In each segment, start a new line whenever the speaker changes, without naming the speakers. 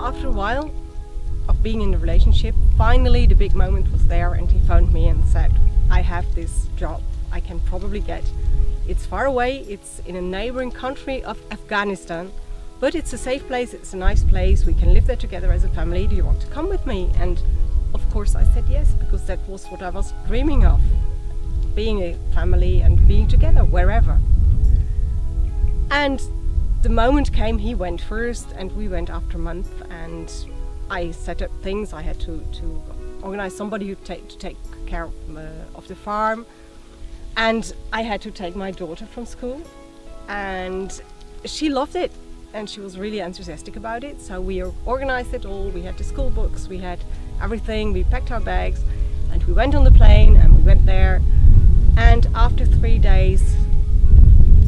after a while of being in a relationship, finally the big moment was there, and he phoned me and said, I have this job I can probably get. It's far away, it's in a neighboring country of Afghanistan, but it's a safe place, it's a nice place, we can live there together as a family, do you want to come with me? And of course I said yes, because that was what I was dreaming of, being a family and being together wherever. And the moment came, he went first and we went after a month, and I set up things. I had to organize somebody to take care of the farm, and I had to take my daughter from school, and she loved it and she was really enthusiastic about it. So we organized it all. We had the school books, we had everything, we packed our bags and we went on the plane and we went there, and after 3 days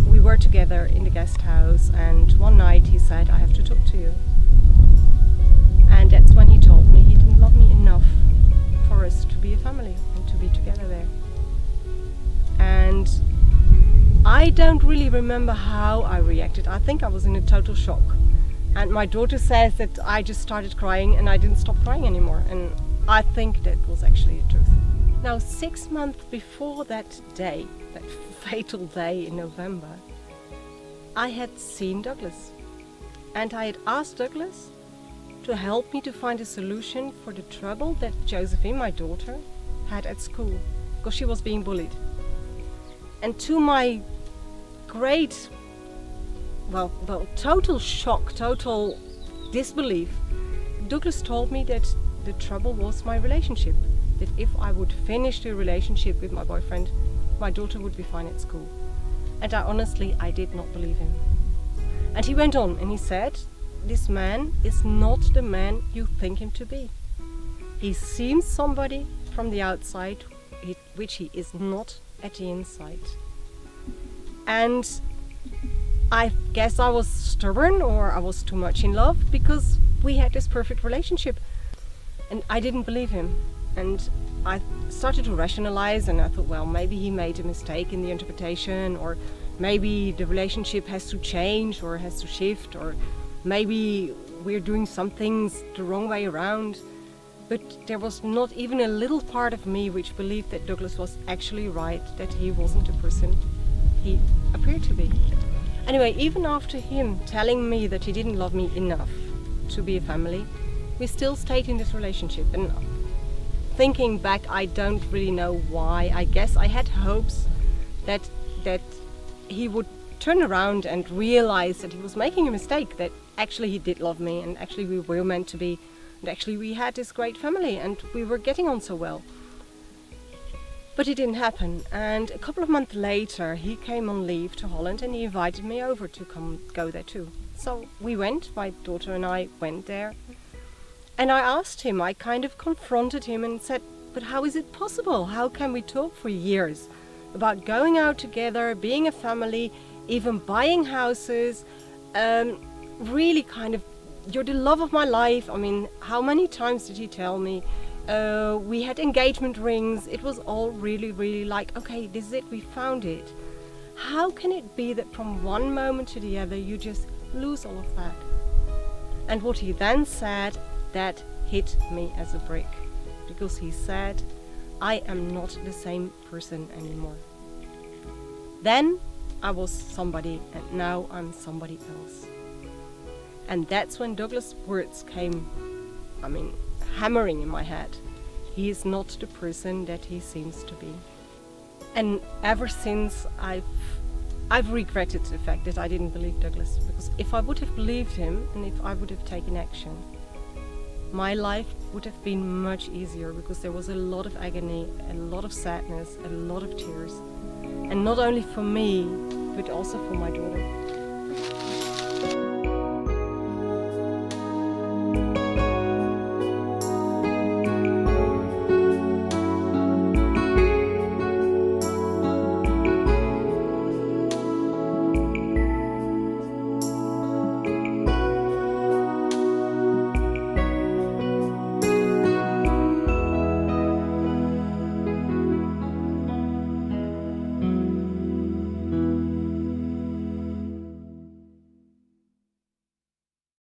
we were together in the guest house, and one night he said, I have to talk to you. And that's when he told me he didn't love me enough for us to be a family and to be together there. And I don't really remember how I reacted. I think I was in a total shock. And my daughter says that I just started crying and I didn't stop crying anymore. And I think that was actually the truth. Now, 6 months before that day, that fatal day in November, I had seen Douglas. And I had asked Douglas to help me to find a solution for the trouble that Josephine, my daughter, had at school, because she was being bullied. And to my great, total shock, total disbelief, Douglas told me that the trouble was my relationship, that if I would finish the relationship with my boyfriend, my daughter would be fine at school. And I did not believe him. And he went on and he said, this man is not the man you think him to be. He seems somebody from the outside, which he is not at the inside. And I guess I was stubborn, or I was too much in love, because we had this perfect relationship. And I didn't believe him. And I started to rationalize, and I thought, well, maybe he made a mistake in the interpretation, or maybe the relationship has to change or has to shift, or maybe we're doing some things the wrong way around. But there was not even a little part of me which believed that Douglas was actually right, that he wasn't the person he appeared to be. Anyway, even after him telling me that he didn't love me enough to be a family, we still stayed in this relationship. And thinking back, I don't really know why. I guess I had hopes that he would turn around and realize that he was making a mistake, that actually he did love me, and actually we were meant to be, and actually we had this great family and we were getting on so well. But it didn't happen, and a couple of months later he came on leave to Holland and he invited me over to go there too. So we went, my daughter and I went there, and I asked him, I kind of confronted him and said, but how is it possible? How can we talk for years about going out together, being a family, even buying houses, really kind of, you're the love of my life. I mean, how many times did he tell me? We had engagement rings. It was all really, really like, okay, this is it, we found it. How can it be that from one moment to the other you just lose all of that? And what he then said, that hit me as a brick, because he said, I am not the same person anymore. Then I was somebody and now I'm somebody else. And that's when Douglas' words came, hammering in my head. He is not the person that he seems to be. And ever since I've regretted the fact that I didn't believe Douglas, because if I would have believed him and if I would have taken action, my life would have been much easier, because there was a lot of agony, a lot of sadness, a lot of tears. And not only for me, but also for my daughter.